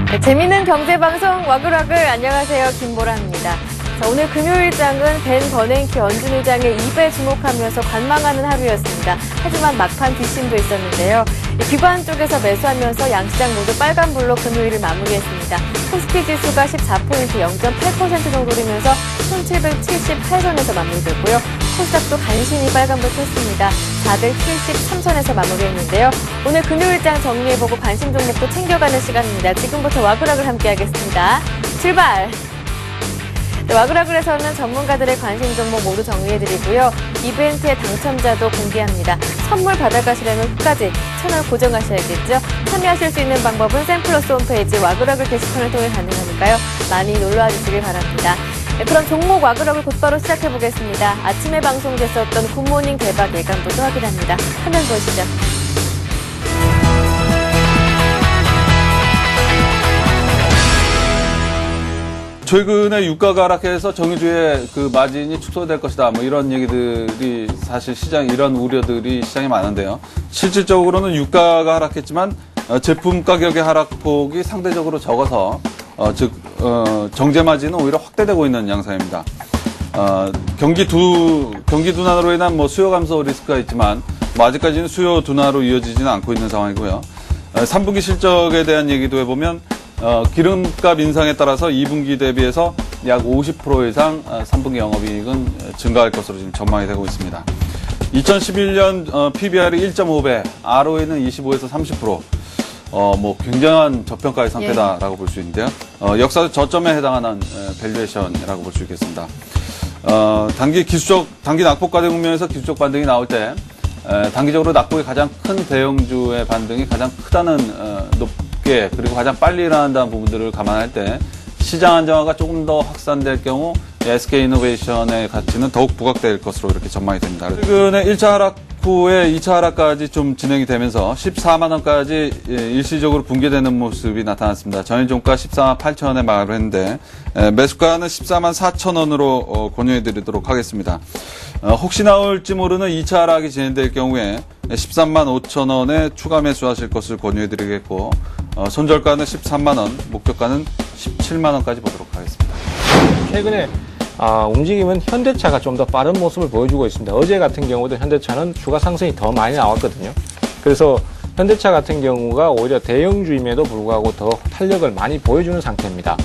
네, 재미있는 경제방송 와글와글 안녕하세요. 김보라입니다. 자, 오늘 금요일장은 벤 버냉키 원준 의장의 입에 주목하면서 관망하는 하루였습니다. 하지만 막판 뒷심도 있었는데요. 기관 쪽에서 매수하면서 양시장 모두 빨간불로 금요일을 마무리했습니다. 코스피 지수가 14포인트 0.8% 정도 오르면서 1778선에서 마무리됐고요. 코스닥도 간신히 빨간불 켰습니다. 473선에서 마무리했는데요. 오늘 금요일장 정리해보고 관심 종목도 챙겨가는 시간입니다. 지금부터 와글와글 함께하겠습니다. 출발! 네, 와글와글에서는 전문가들의 관심 종목 모두 정리해드리고요. 이벤트의 당첨자도 공개합니다. 선물 받아가시려면 끝까지 채널 고정하셔야겠죠. 참여하실 수 있는 방법은 샘플러스 홈페이지 와글와글 게시판을 통해 가능하니까요. 많이 놀러와 주시길 바랍니다. 네, 그럼 종목 와글와글 곧바로 시작해보겠습니다. 아침에 방송됐었던 굿모닝 대박 예감부터 확인합니다. 화면 보시죠. 최근에 유가가 하락해서 정유주의 그 마진이 축소될 것이다. 뭐 이런 얘기들이 사실 이런 우려들이 시장에 많은데요. 실질적으로는 유가가 하락했지만 제품 가격의 하락폭이 상대적으로 적어서 정제 마진은 오히려 확대되고 있는 양상입니다. 경기 둔화로 인한 뭐 수요 감소 리스크가 있지만 뭐 아직까지는 수요 둔화로 이어지지는 않고 있는 상황이고요. 3분기 실적에 대한 얘기도 해보면 기름값 인상에 따라서 2분기 대비해서 약 50% 이상 3분기 영업이익은 증가할 것으로 지금 전망이 되고 있습니다. 2011년 PBR이 1.5배, ROE는 25에서 30%. 뭐 굉장한 저평가의 상태다라고 볼 수 있는데요. 역사적 저점에 해당하는 밸류에이션이라고 볼 수 있겠습니다. 단기 낙폭 과대 국면에서 기술적 반등이 나올 때 단기적으로 낙폭이 가장 큰 대형주의 반등이 가장 크다는 높게 그리고 가장 빨리 일어난다는 부분들을 감안할 때 시장 안정화가 조금 더 확산될 경우 SK이노베이션의 가치는 더욱 부각될 것으로 이렇게 전망이 됩니다. 최근에 1차 하락 후에 2차 하락까지 좀 진행이 되면서 14만 원까지 일시적으로 붕괴되는 모습이 나타났습니다. 전일 종가 14만 8천 원에 마감을 했는데 매수가는 14만 4천 원으로 권유해드리도록 하겠습니다. 혹시 나올지 모르는 2차 하락이 진행될 경우에 13만 5천 원에 추가 매수하실 것을 권유해드리겠고 손절가는 13만 원, 목표가는 17만 원까지 보도록 하겠습니다. 최근에 움직임은 현대차가 좀 더 빠른 모습을 보여주고 있습니다. 어제 같은 경우도 현대차는 주가 상승이 더 많이 나왔거든요. 그래서 현대차 같은 경우가 오히려 대형주임에도 불구하고 더 탄력을 많이 보여주는 상태입니다.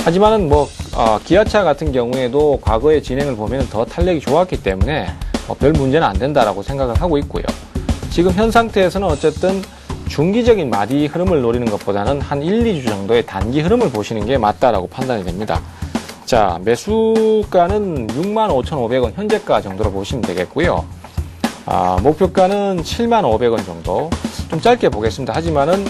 하지만은 기아차 같은 경우에도 과거의 진행을 보면 더 탄력이 좋았기 때문에 별 문제는 안 된다라고 생각을 하고 있고요. 지금 현 상태에서는 어쨌든 중기적인 마디 흐름을 노리는 것보다는 한 1, 2주 정도의 단기 흐름을 보시는 게 맞다라고 판단이 됩니다. 자, 매수가는 65,500원 현재가 정도로 보시면 되겠고요. 목표가는 75,500원 정도. 좀 짧게 보겠습니다. 하지만은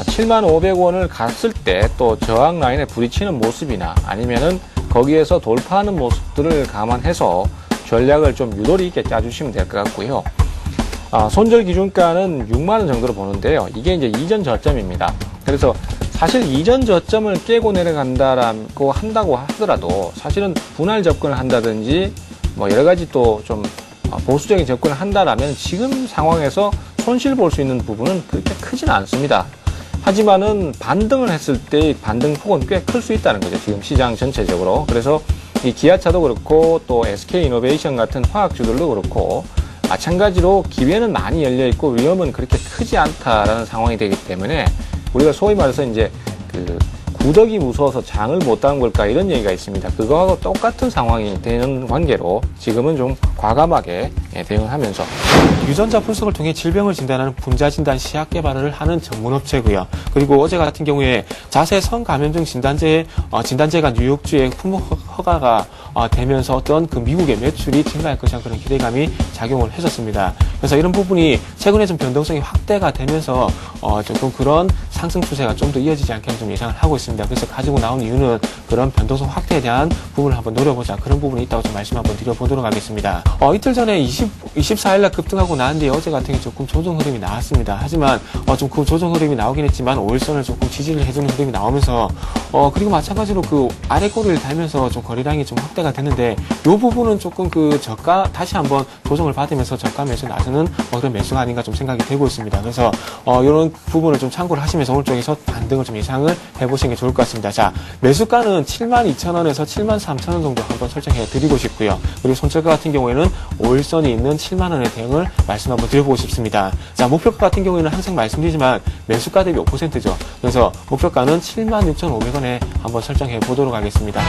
75,500원을 갔을 때 또 저항 라인에 부딪히는 모습이나 아니면은 거기에서 돌파하는 모습들을 감안해서 전략을 좀 유도리 있게 짜주시면 될 것 같고요. 손절 기준가는 6만원 정도로 보는데요. 이게 이제 이전 저점입니다. 그래서 사실 이전 저점을 깨고 내려간다고 한다고 하더라도 사실은 분할 접근을 한다든지 뭐 여러 가지 또 좀 보수적인 접근을 한다라면 지금 상황에서 손실 볼 수 있는 부분은 그렇게 크지는 않습니다. 하지만은 반등을 했을 때 반등폭은 꽤 클 수 있다는 거죠. 지금 시장 전체적으로. 그래서 이 기아차도 그렇고 또 SK이노베이션 같은 화학주들도 그렇고 마찬가지로 기회는 많이 열려 있고 위험은 그렇게 크지 않다라는 상황이 되기 때문에 우리가 소위 말해서 이제 구덕이 무서워서 장을 못 담글까 이런 얘기가 있습니다. 그거하고 똑같은 상황이 되는 관계로 지금은 좀 과감하게 대응을 하면서 유전자 분석을 통해 질병을 진단하는 분자진단 시약 개발을 하는 전문업체고요. 그리고 어제 같은 경우에 자세성 감염증 진단제가 뉴욕주에 품목 허가가 되면서 어떤 그 미국의 매출이 증가할 것이란 그런 기대감이 작용을 했었습니다. 그래서 이런 부분이 최근에 좀 변동성이 확대가 되면서 조금 그런 상승 추세가 좀 더 이어지지 않게 좀 예상을 하고 있습니다. 그래서 가지고 나온 이유는 그런 변동성 확대에 대한 부분을 한번 노려보자. 그런 부분이 있다고 좀 말씀 한번 드려보도록 하겠습니다. 이틀 전에 24일날 급등하고 나는데 어제 같은 경우 조금 조정 흐름이 나왔습니다. 하지만 좀 그 조정 흐름이 나오긴 했지만 5일선을 조금 지지를 해주는 흐름이 나오면서 그리고 마찬가지로 그 아래 꼬리를 달면서 좀 거래량이 좀 확대가 됐는데 이 부분은 조금 그 저가 다시 한번 조정을 받으면서 저가 매수 나서는 하는 그런 매수가 아닌가 좀 생각이 되고 있습니다. 그래서 이런 부분을 좀 참고를 하시면서 오늘 쪽에서 반등을 좀 예상을 해보시는 게 좋을 것 같습니다. 자, 매수가는 72,000원에서 73,000원 정도 한번 설정해 드리고 싶고요. 그리고 손절가 같은 경우에는 5일선이 있는 7만원의 대응을 말씀 한번 드려보고 싶습니다. 자, 목표가 같은 경우에는 항상 말씀드리지만 매수가 대비 5%죠. 그래서 목표가는 76,500원에 한번 설정해 보도록 하겠습니다.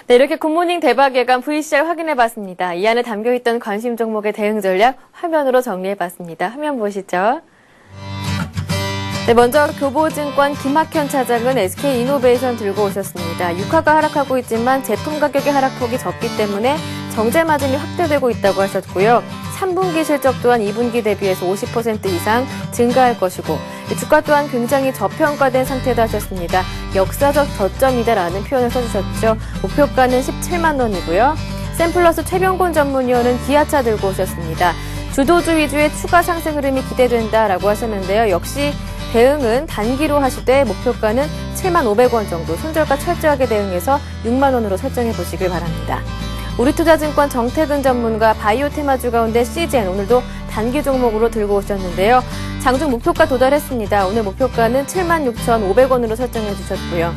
네, 이렇게 굿모닝 대박 예감 VCR 확인해봤습니다. 이 안에 담겨있던 관심 종목의 대응 전략 화면으로 정리해봤습니다. 화면 보시죠. 네, 먼저 교보증권 김학현 차장은 SK이노베이션 들고 오셨습니다. 유가가 하락하고 있지만 제품 가격의 하락폭이 적기 때문에 정제 마진이 확대되고 있다고 하셨고요. 3분기 실적 또한 2분기 대비해서 50% 이상 증가할 것이고 주가 또한 굉장히 저평가된 상태다 하셨습니다. 역사적 저점이다라는 표현을 써주셨죠. 목표가는 17만 원이고요. 샘플러스 최병곤 전문위원은 기아차 들고 오셨습니다. 주도주 위주의 추가 상승 흐름이 기대된다라고 하셨는데요. 역시 대응은 단기로 하시되 목표가는 7만 500원 정도, 손절가 철저하게 대응해서 6만 원으로 설정해 보시길 바랍니다. 우리투자증권 정태근 전문가 바이오 테마주 가운데 CGN 오늘도 단기 종목으로 들고 오셨는데요. 장중 목표가 도달했습니다. 오늘 목표가는 76,500원으로 설정해 주셨고요.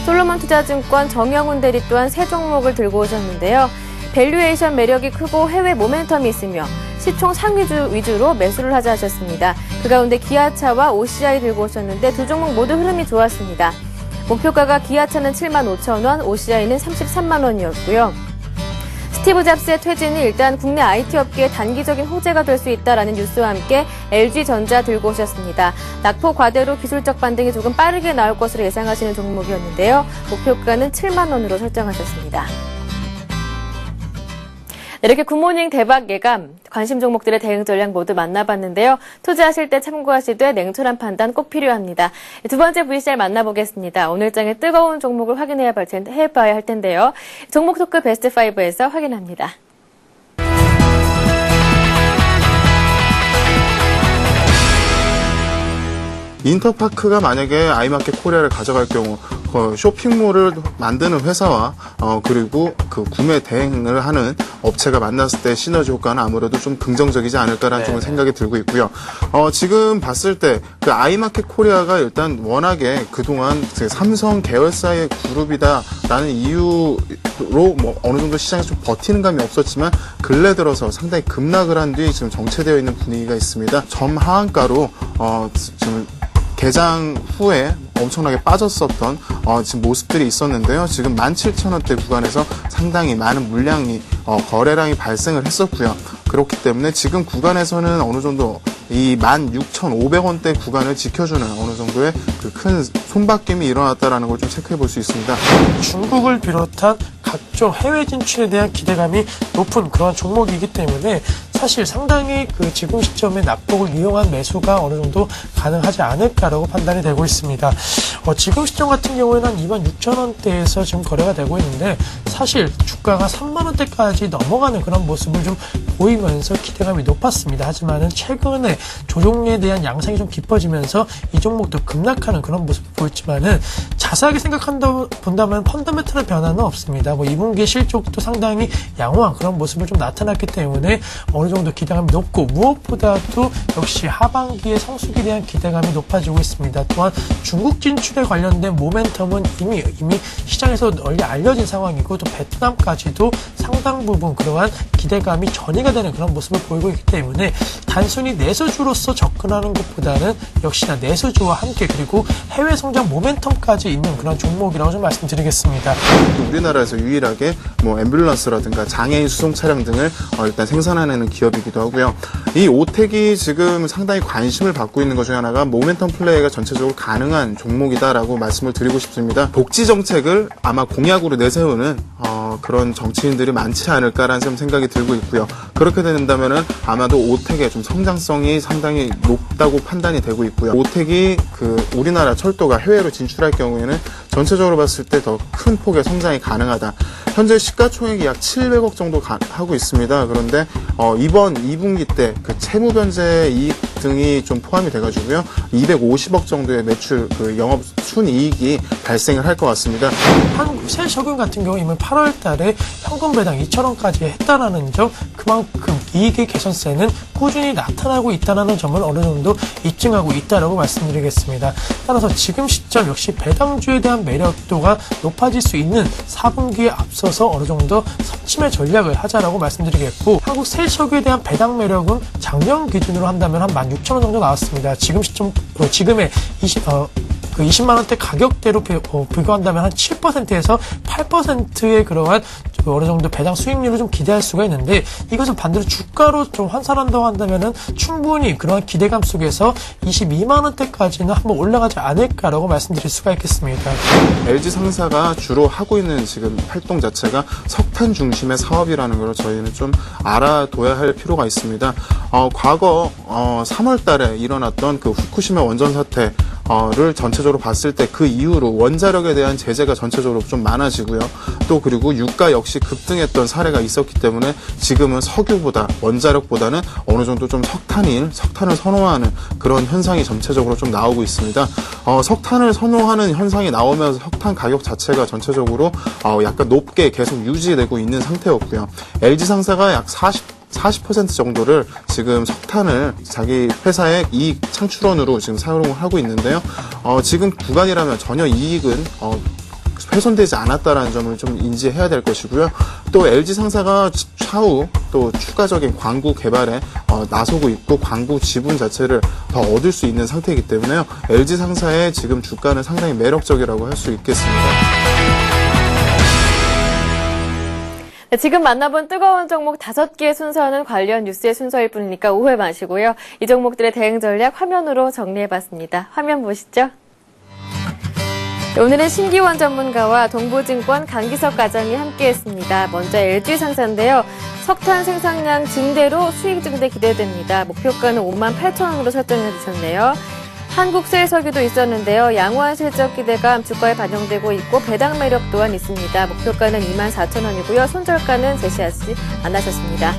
솔로몬 투자증권 정영훈 대리 또한 세 종목을 들고 오셨는데요. 밸류에이션 매력이 크고 해외 모멘텀이 있으며 시총 상위주 위주로 매수를 하자 하셨습니다. 그 가운데 기아차와 OCI 들고 오셨는데 두 종목 모두 흐름이 좋았습니다. 목표가가 기아차는 75,000원, OCI는 33만 원이었고요. 스티브 잡스의 퇴진이 일단 국내 IT 업계의 단기적인 호재가 될 수 있다라는 뉴스와 함께 LG전자 들고 오셨습니다. 낙폭 과대로 기술적 반등이 조금 빠르게 나올 것으로 예상하시는 종목이었는데요. 목표가는 7만 원으로 설정하셨습니다. 이렇게 굿모닝 대박 예감, 관심 종목들의 대응 전략 모두 만나봤는데요. 투자하실 때 참고하시되 냉철한 판단 꼭 필요합니다. 두 번째 VCR 만나보겠습니다. 오늘 장의 뜨거운 종목을 해봐야 할 텐데요. 종목 토크 베스트 5에서 확인합니다. 인터파크가 만약에 아이마켓 코리아를 가져갈 경우 쇼핑몰을 만드는 회사와 그리고 그 구매 대행을 하는 업체가 만났을 때 시너지 효과는 아무래도 좀 긍정적이지 않을까라는 좀 생각이 들고 있고요. 지금 봤을 때 그 아이마켓 코리아가 일단 워낙에 그동안 그 삼성 계열사의 그룹이다라는 이유로 뭐 어느 정도 시장에서 좀 버티는 감이 없었지만 근래 들어서 상당히 급락을 한 뒤 지금 정체되어 있는 분위기가 있습니다. 점 하한가로 지금 개장 후에 엄청나게 빠졌었던 지금 모습들이 있었는데요. 지금 17,000원대 구간에서 상당히 많은 물량이 거래량이 발생을 했었고요. 그렇기 때문에 지금 구간에서는 어느 정도 이 16,500원대 구간을 지켜주는 어느 정도의 그 큰 손바뀜이 일어났다라는 걸 좀 체크해 볼 수 있습니다. 중국을 비롯한 각종 해외 진출에 대한 기대감이 높은 그런 종목이기 때문에 사실 상당히 그 지금 시점에 낙폭을 이용한 매수가 어느 정도 가능하지 않을까라고 판단이 되고 있습니다. 지금 시점 같은 경우에는 한 26,000원대에서 지금 거래가 되고 있는데 사실 주가가 3만원대까지 넘어가는 그런 모습을 좀 보이면서 기대감이 높았습니다. 하지만은 최근에 조종에 대한 양상이 좀 깊어지면서 이 종목도 급락하는 그런 모습을 보였지만은 자세하게 본다면 펀더멘털의 변화는 없습니다. 뭐 2분기 실적도 상당히 양호한 그런 모습을 좀 나타났기 때문에 어느 정도 기대감이 높고 무엇보다도 역시 하반기의 성수기에 대한 기대감이 높아지고 있습니다. 또한 중국 진출에 관련된 모멘텀은 이미 시장에서 널리 알려진 상황이고 또 베트남까지도 상당 부분 그러한 기대감이 전이가 되는 그런 모습을 보이고 있기 때문에 단순히 내수주로서 접근하는 것보다는 역시나 내수주와 함께 그리고 해외 성장 모멘텀까지 있는 그런 종목이라고 좀 말씀드리겠습니다. 우리나라에서 유일하게 뭐 앰뷸런스라든가 장애인 수송 차량 등을 일단 생산하는 기업이기도 하고요. 이 오텍이 지금 상당히 관심을 받고 있는 것 중에 하나가 모멘텀 플레이가 전체적으로 가능한 종목이다라고 말씀을 드리고 싶습니다. 복지 정책을 아마 공약으로 내세우는 그런 정치인들이 많지 않을까라는 좀 생각이 들고 있고요. 그렇게 된다면은 아마도 오텍의 좀 성장성이 상당히 높다고 판단이 되고 있고요. 오텍이 그 우리나라 철도가 해외로 진출할 경우에는 전체적으로 봤을 때 더 큰 폭의 성장이 가능하다. 현재 시가총액이 약 700억 정도 하고 있습니다. 그런데 이번 2분기 때 그 채무 변제 이익 등이 좀 포함이 돼가지고요. 250억 정도의 매출 그 영업 순이익이 발생을 할 것 같습니다. 한국셀석유 같은 경우 이미 8월 달에 현금 배당 2,000원까지 했다라는 점, 그만큼 이익의 개선세는 꾸준히 나타나고 있다는 점을 어느 정도 입증하고 있다라고 말씀드리겠습니다. 따라서 지금 시점 역시 배당주에 대한 매력도가 높아질 수 있는 4분기에 앞서서 어느 정도 선침의 전략을 하자라고 말씀드리겠고, 한국셀석유에 대한 배당 매력은 작년 기준으로 한다면 한 16,000원 정도 나왔습니다. 지금 시점, 지금의 20만 원대 가격대로 비교한다면 한 7%에서 8%의 그러한 어느 정도 배당 수익률을 좀 기대할 수가 있는데, 이것을 반대로 주가로 좀 환산한다고 한다면은 충분히 그러한 기대감 속에서 22만 원대까지는 한번 올라가지 않을까라고 말씀드릴 수가 있겠습니다. LG 상사가 주로 하고 있는 지금 활동 자체가 석탄 중심의 사업이라는 걸 저희는 좀 알아둬야 할 필요가 있습니다. 과거 3월 달에 일어났던 그 후쿠시마 원전 사태를 전체적으로 봤을 때 그 이후로 원자력에 대한 제재가 전체적으로 좀 많아지고요. 또 그리고 유가 역시 급등했던 사례가 있었기 때문에 지금은 석유보다 원자력보다는 어느 정도 좀 석탄을 선호하는 그런 현상이 전체적으로 좀 나오고 있습니다. 석탄을 선호하는 현상이 나오면서 석탄 가격 자체가 전체적으로 약간 높게 계속 유지되고 있는 상태였고요. LG 상사가 약 40% 정도를 지금 석탄을 자기 회사의 이익 창출원으로 지금 사용을 하고 있는데요. 지금 구간이라면 전혀 이익은 훼손되지 않았다라는 점을 좀 인지해야 될 것이고요. 또 LG 상사가 차후 또 추가적인 광구 개발에 나서고 있고 광구 지분 자체를 더 얻을 수 있는 상태이기 때문에요. LG 상사의 지금 주가는 상당히 매력적이라고 할 수 있겠습니다. 네, 지금 만나본 뜨거운 종목 5개의 순서는 관련 뉴스의 순서일 뿐이니까 오해 마시고요. 이 종목들의 대응 전략 화면으로 정리해봤습니다. 화면 보시죠. 네, 오늘은 신기원 전문가와 동부증권 강기석 과장이 함께했습니다. 먼저 LG상사인데요. 석탄 생산량 증대로 수익 증대 기대됩니다. 목표가는 58,000원으로 설정해 주셨네요. 한국셀석유도 있었는데요. 양호한 실적 기대감 주가에 반영되고 있고 배당 매력 또한 있습니다. 목표가는 24,000원이고요. 손절가는 제시하지 않으셨습니다.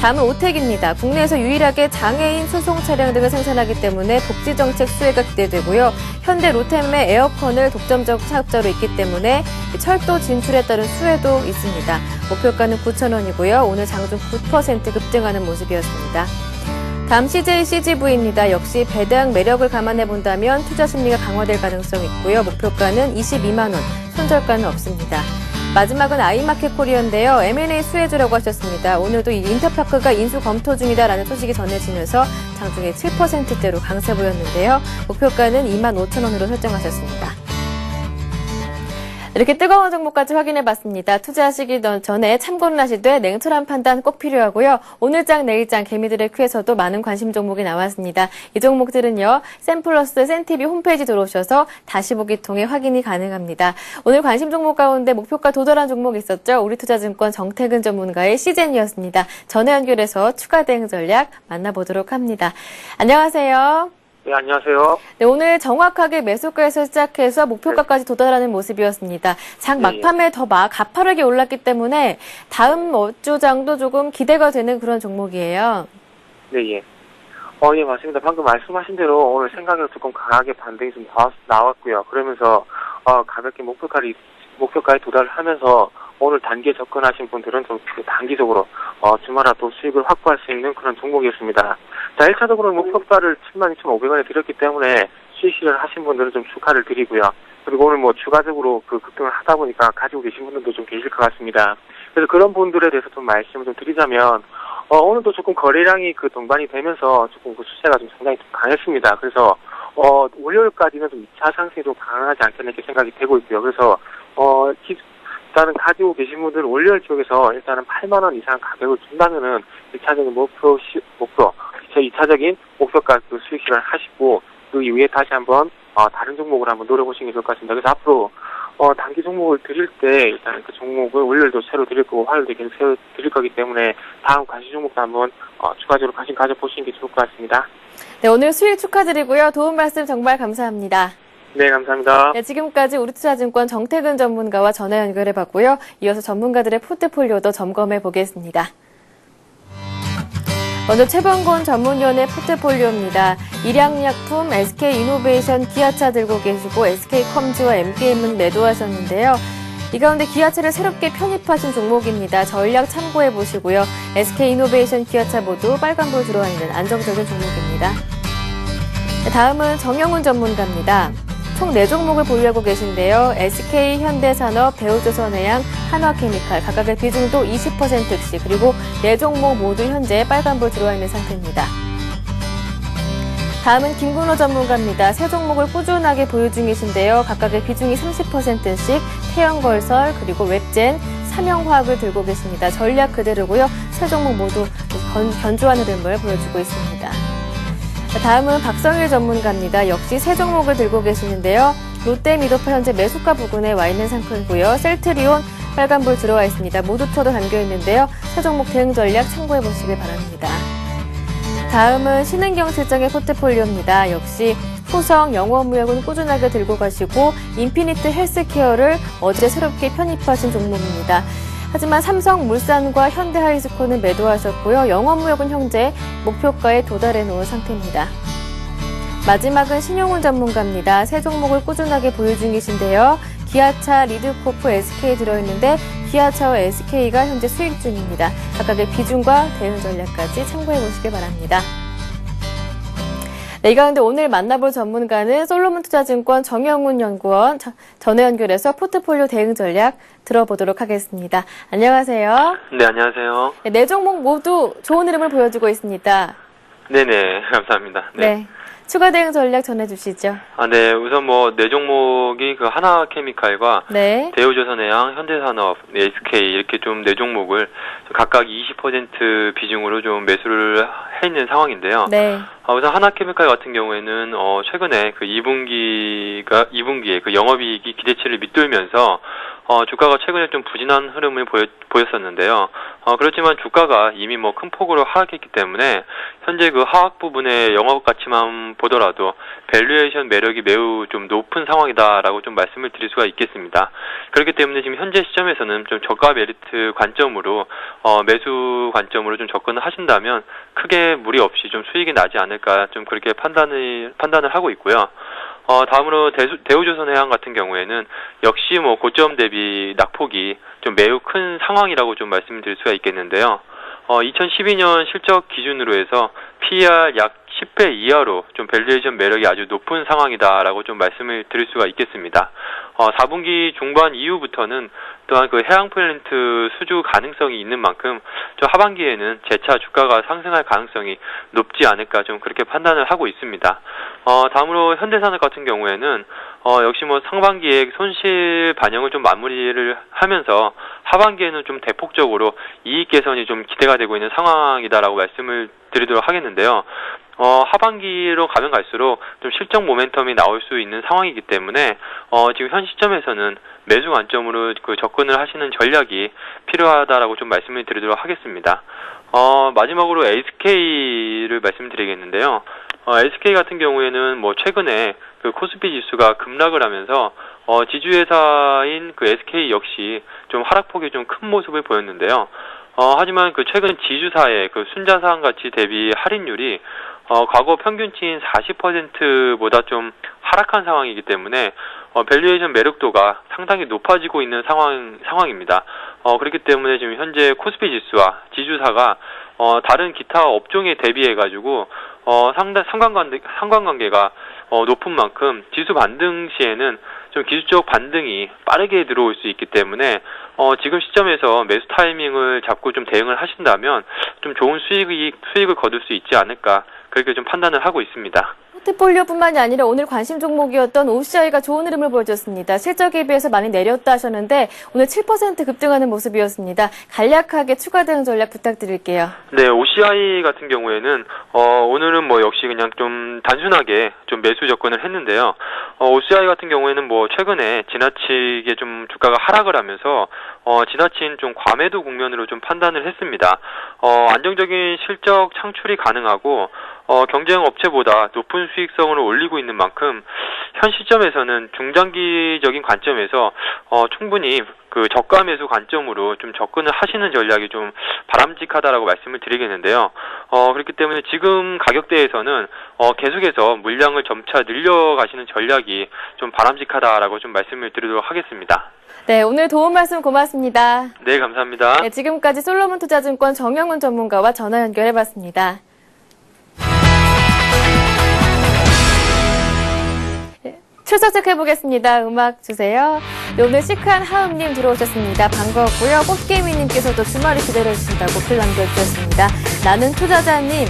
다음은 오텍입니다. 국내에서 유일하게 장애인 수송 차량 등을 생산하기 때문에 복지정책 수혜가 기대되고요. 현대 로템의 에어컨을 독점적 사업자로 있기 때문에 철도 진출에 따른 수혜도 있습니다. 목표가는 9,000원이고요. 오늘 장중 9% 급등하는 모습이었습니다. 다음 CJCGV입니다. 역시 배당 매력을 감안해 본다면 투자 심리가 강화될 가능성이 있고요. 목표가는 22만 원, 손절가는 없습니다. 마지막은 아이마켓 코리아인데요. M&A 수혜주라고 하셨습니다. 오늘도 이 인터파크가 인수 검토 중이다라는 소식이 전해지면서 장중에 7%대로 강세 보였는데요. 목표가는 25,000원으로 설정하셨습니다. 이렇게 뜨거운 종목까지 확인해봤습니다. 투자하시기 전에 참고는 하시되 냉철한 판단 꼭 필요하고요. 오늘장 내일장 개미들의 큐에서도 많은 관심 종목이 나왔습니다. 이 종목들은요. 샘플러스 센티비 홈페이지 들어오셔서 다시 보기 통해 확인이 가능합니다. 오늘 관심 종목 가운데 목표가 도달한 종목이 있었죠. 우리투자증권 정태근 전문가의 시즌이었습니다. 전화 연결해서 추가 대응 전략 만나보도록 합니다. 안녕하세요. 네, 안녕하세요. 네, 오늘 정확하게 매수가에서 시작해서 목표가까지 도달하는 모습이었습니다. 장 막판에 더 가파르게 올랐기 때문에 다음 주장도 조금 기대가 되는 그런 종목이에요. 네, 예. 예, 맞습니다. 방금 말씀하신 대로 오늘 생각으로 조금 강하게 반등이 좀 나왔고요. 그러면서, 가볍게 목표가에 도달을 하면서 오늘 단기에 접근하신 분들은 좀 단기적으로, 주말라도 수익을 확보할 수 있는 그런 종목이었습니다. 자, 1차적으로 목표가를 72,500원에 드렸기 때문에 수익 실현을 하신 분들은 좀 축하를 드리고요. 그리고 오늘 추가적으로 급등을 하다 보니까 가지고 계신 분들도 좀 계실 것 같습니다. 그래서 그런 분들에 대해서 좀 말씀을 좀 드리자면, 오늘도 조금 거래량이 동반이 되면서 조금 수세가 좀 상당히 좀 강했습니다. 그래서, 월요일까지는 좀 2차 상승이 좀 가능하지 않겠나 이렇게 생각이 되고 있고요. 그래서, 일단은 가지고 계신 분들은 월요일 쪽에서 일단은 8만원 이상 가격을 준다면은 1차적인 목표, 2차적인 목표가 수익 실현을 하시고, 그 이후에 다시 한번, 다른 종목을 한번 노려보시는 게 좋을 것 같습니다. 그래서 앞으로, 단기 종목을 드릴 때, 일단 그 종목을 월요일도 새로 드릴 거고, 화요일도 계속 새로 드릴 거기 때문에, 다음 관심 종목도 한번, 추가적으로 관심 가져보시는 게 좋을 것 같습니다. 네, 오늘 수익 축하드리고요. 도움 말씀 정말 감사합니다. 네, 감사합니다. 네, 지금까지 우리투자증권 정태근 전문가와 전화 연결해봤고요. 이어서 전문가들의 포트폴리오도 점검해 보겠습니다. 먼저 최병곤 전문위원의 포트폴리오입니다. 일양약품, SK이노베이션, 기아차 들고 계시고 SK컴즈와 MKM은 매도하셨는데요. 이 가운데 기아차를 새롭게 편입하신 종목입니다. 전략 참고해 보시고요. SK이노베이션, 기아차 모두 빨간불 들어와 있는 안정적인 종목입니다. 다음은 정영훈 전문가입니다. 총 4종목을 보유하고 계신데요. SK, 현대산업, 대우조선해양, 한화케미칼 각각의 비중도 20%씩 그리고 4종목 모두 현재 빨간불 들어와 있는 상태입니다. 다음은 김근호 전문가입니다. 3종목을 꾸준하게 보유 중이신데요. 각각의 비중이 30%씩 태영건설 그리고 웹젠, 삼영화학을 들고 계십니다. 전략 그대로고요. 3종목 모두 견조한 흐름을 보여주고 있습니다. 다음은 박성일 전문가입니다. 역시 3종목을 들고 계시는데요. 롯데 미도파 현재 매수가 부근에 와 있는 상태이고요. 셀트리온 빨간불 들어와 있습니다. 모두터도 담겨 있는데요. 3종목 대응 전략 참고해 보시길 바랍니다. 다음은 신은경 실장의 포트폴리오입니다. 역시 후성, 영원무역은 꾸준하게 들고 가시고 인피니트 헬스케어를 어제 새롭게 편입하신 종목입니다. 하지만 삼성물산과 현대하이스코는 매도하셨고요. 영원무역은 현재 목표가에 도달해 놓은 상태입니다. 마지막은 신용훈 전문가입니다. 3종목을 꾸준하게 보유 중이신데요. 기아차, 리드코프, SK 들어있는데 기아차와 SK가 현재 수익 중입니다. 각각의 비중과 대응 전략까지 참고해 보시길 바랍니다. 네, 이 가운데 오늘 만나볼 전문가는 솔로몬투자증권 정영훈 연구원 전화 연결해서 포트폴리오 대응 전략 들어보도록 하겠습니다. 안녕하세요. 네, 안녕하세요. 네, 4종목 모두 좋은 흐름을 보여주고 있습니다. 네네, 감사합니다. 네. 추가 대응 전략 전해주시죠. 네, 우선 뭐, 4종목이 그 하나케미칼과 네. 대우조선해양, 현대산업, SK 이렇게 좀 4종목을 각각 20% 비중으로 좀 매수를 해 있는 상황인데요. 네. 우선 하나케미칼 같은 경우에는 최근에 그 2분기에 그 영업이익이 기대치를 밑돌면서 주가가 최근에 좀 부진한 흐름을 보였었는데요. 그렇지만 주가가 이미 뭐 큰 폭으로 하락했기 때문에 현재 그 하락 부분의 영업 가치만 보더라도 밸류에이션 매력이 매우 좀 높은 상황이다라고 좀 말씀을 드릴 수가 있겠습니다. 그렇기 때문에 지금 현재 시점에서는 좀 저가 메리트 관점으로 매수 관점으로 좀 접근을 하신다면 크게 무리 없이 좀 수익이 나지 않을까 좀 그렇게 판단을 하고 있고요. 다음으로 대우조선해양 같은 경우에는 역시 뭐 고점 대비 낙폭이 좀 매우 큰 상황이라고 좀 말씀을 드릴 수가 있겠는데요. 2012년 실적 기준으로 해서 PER 약 10배 이하로 좀 밸류에이션 매력이 아주 높은 상황이다라고 좀 말씀을 드릴 수가 있겠습니다. 4분기 중반 이후부터는 또한 그 해양 플랜트 수주 가능성이 있는 만큼 저 하반기에는 재차 주가가 상승할 가능성이 높지 않을까 좀 그렇게 판단을 하고 있습니다. 다음으로 현대산업 같은 경우에는 역시 뭐 상반기에 손실 반영을 좀 마무리를 하면서 하반기에는 좀 대폭적으로 이익 개선이 좀 기대가 되고 있는 상황이다라고 말씀을 드리도록 하겠는데요. 하반기로 가면 갈수록 좀 실적 모멘텀이 나올 수 있는 상황이기 때문에 지금 현 시점에서는 매수 관점으로 그 접근을 하시는 전략이 필요하다라고 좀 말씀을 드리도록 하겠습니다. 마지막으로 SK를 말씀드리겠는데요. SK 같은 경우에는 뭐 최근에 그 코스피 지수가 급락을 하면서 지주회사인 그 SK 역시 좀 하락폭이 좀 큰 모습을 보였는데요. 하지만 그 최근 지주사의 그 순자산 가치 대비 할인율이 과거 평균치인 40%보다 좀 하락한 상황이기 때문에 밸류에이션 매력도가 상당히 높아지고 있는 상황입니다. 그렇기 때문에 지금 현재 코스피 지수와 지주사가 다른 기타 업종에 대비해 가지고 상관관계가 높은 만큼 지수 반등 시에는 좀 기술적 반등이 빠르게 들어올 수 있기 때문에 지금 시점에서 매수 타이밍을 잡고 좀 대응을 하신다면 좀 좋은 수익을 거둘 수 있지 않을까 그렇게 좀 판단을 하고 있습니다. 포트폴리오뿐만이 아니라 오늘 관심 종목이었던 OCI가 좋은 흐름을 보여줬습니다. 실적에 비해서 많이 내렸다 하셨는데 오늘 7% 급등하는 모습이었습니다. 간략하게 추가 대응 전략 부탁드릴게요. 네, OCI 같은 경우에는 오늘은 뭐 역시 그냥 좀 단순하게 좀 매수 접근을 했는데요. OCI 같은 경우에는 뭐 최근에 지나치게 좀 주가가 하락을 하면서 지나친 좀 과매도 국면으로 좀 판단을 했습니다. 안정적인 실적 창출이 가능하고 경쟁 업체보다 높은 수익성을 올리고 있는 만큼 현 시점에서는 중장기적인 관점에서 충분히 그 저가 매수 관점으로 좀 접근을 하시는 전략이 좀 바람직하다라고 말씀을 드리겠는데요. 그렇기 때문에 지금 가격대에서는 계속해서 물량을 점차 늘려가시는 전략이 좀 바람직하다라고 좀 말씀을 드리도록 하겠습니다. 네, 오늘 도움 말씀 고맙습니다. 네, 감사합니다. 네, 지금까지 솔로몬 투자증권 정영훈 전문가와 전화 연결해봤습니다. 출석 체크해보겠습니다. 음악 주세요. 네, 오늘 시크한 하음님 들어오셨습니다. 반가웠고요. 꽃게미님께서도 주말이 기다려주신다고 글 남겨주셨습니다. 나는 투자자님,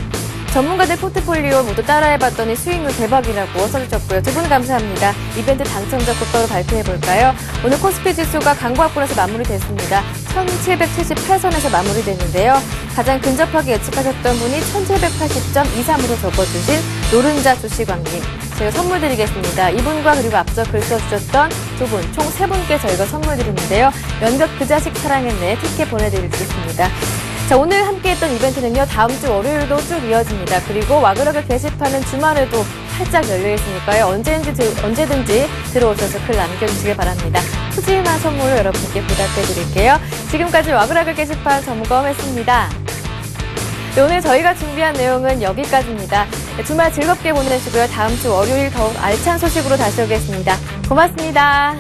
전문가들 포트폴리오 모두 따라해봤더니 수익률 대박이라고 써주셨고요. 두 분 감사합니다. 이벤트 당첨자 곧바로 발표해볼까요? 오늘 코스피 지수가 강보합권에서 마무리됐습니다. 1778선에서 마무리됐는데요. 가장 근접하게 예측하셨던 분이 1780.23으로 적어주신 노른자 주식왕님. 제가 선물 드리겠습니다. 이분과 그리고 앞서 글 써주셨던 두 분, 총 세 분께 저희가 선물 드리는데요. 연극 그 자식 사랑했네 티켓 보내드리겠습니다. 자, 오늘 함께했던 이벤트는요, 다음 주 월요일도 쭉 이어집니다. 그리고 와그라그 게시판은 주말에도 활짝 열려있으니까요. 언제든지 들어오셔서 글 남겨주시길 바랍니다. 푸짐한 선물을 여러분께 부탁드릴게요. 지금까지 와그라그 게시판 점검했습니다. 네, 오늘 저희가 준비한 내용은 여기까지입니다. 네, 주말 즐겁게 보내시고요. 다음 주 월요일 더욱 알찬 소식으로 다시 오겠습니다. 고맙습니다.